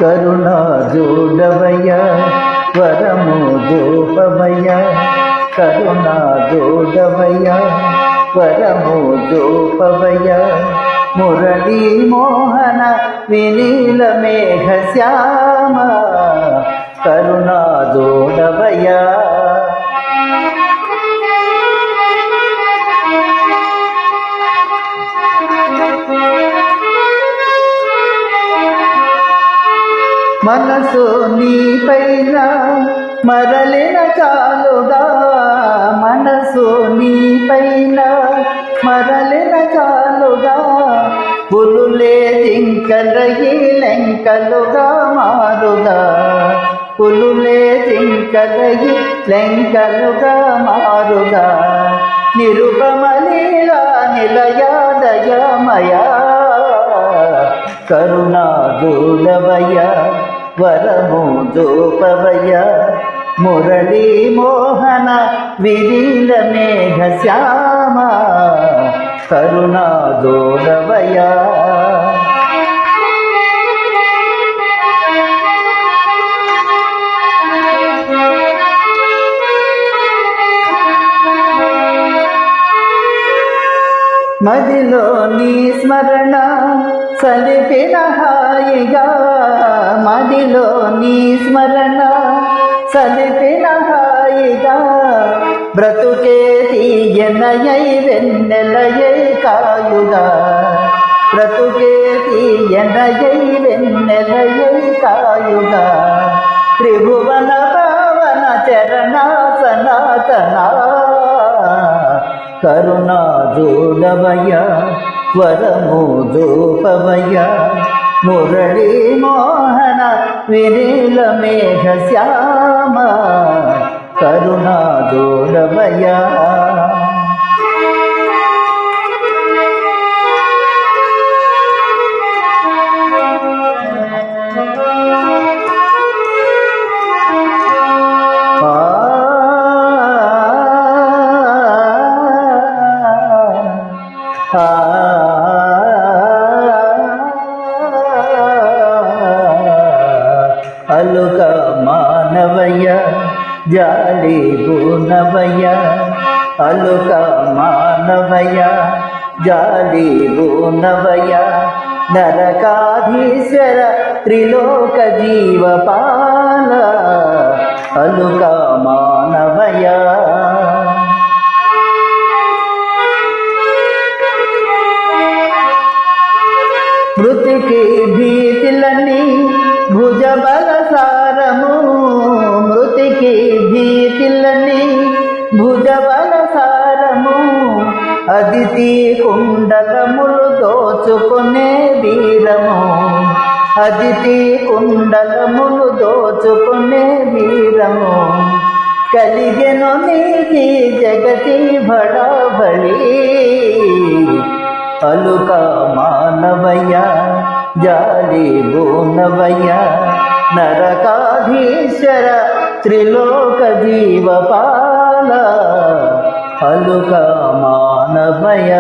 కరుణా జోడవయ వరము జోపవయ కరుణా జోడవయ వరము జోపవయ మురళీ మోహన వినీల మేఘ శ్యామ కరుణా జోడవయ మనసు నీపైన మరలిన చాలుగా మనసు నీపైన మరలిన చాలుగా పులులే జింకలయి లెంకలుగా మారుగా పులులే జింకలయి లెంకలుగా మారుగా నిరుపమలీలా నిలయాదయమయా కరుణా జోడవయ వరము జోపవయ మురళీ మోహన వినీల మేఘ శ్యామ కరుణా జోడవయ మదిలో నీ స్మరణ సలిపిన హాయిగా మదిలో నీ స్మరణ సలిపిన హాయిగా బ్రతుకే తీయనయై వెన్నెలయై కాయుగా బ్రతుకే తీయనయై వెన్నెలయై కాయుగా త్రిభువన పావన చరణ సనాతనా కరుణా జోడవయ వరము జోపవయ మురళీ మోహన వినీల మేఘ శ్యామ కరుణా జోడవయ అలుక మానవయ జాలి గుణవయ అలుక మానవయ జాలి గుణవయ నరకాధీశ్వర త్రిలోక జీవపాల అలుక మానవయ మృతికి భీతిలని భుజబల సారము మృతికి భీతిలని భుజబల సారము అదితి కుండలములు దోచుకునే వీరము అదితి కుండలములు దోచుకునే వీరము కలిగెను నీకి జగతి బడాబళి అలుక మానవయ జాలి గుణవయ నరకాధీశ్వర త్రిలోక జీవపాల అలుక మానవయ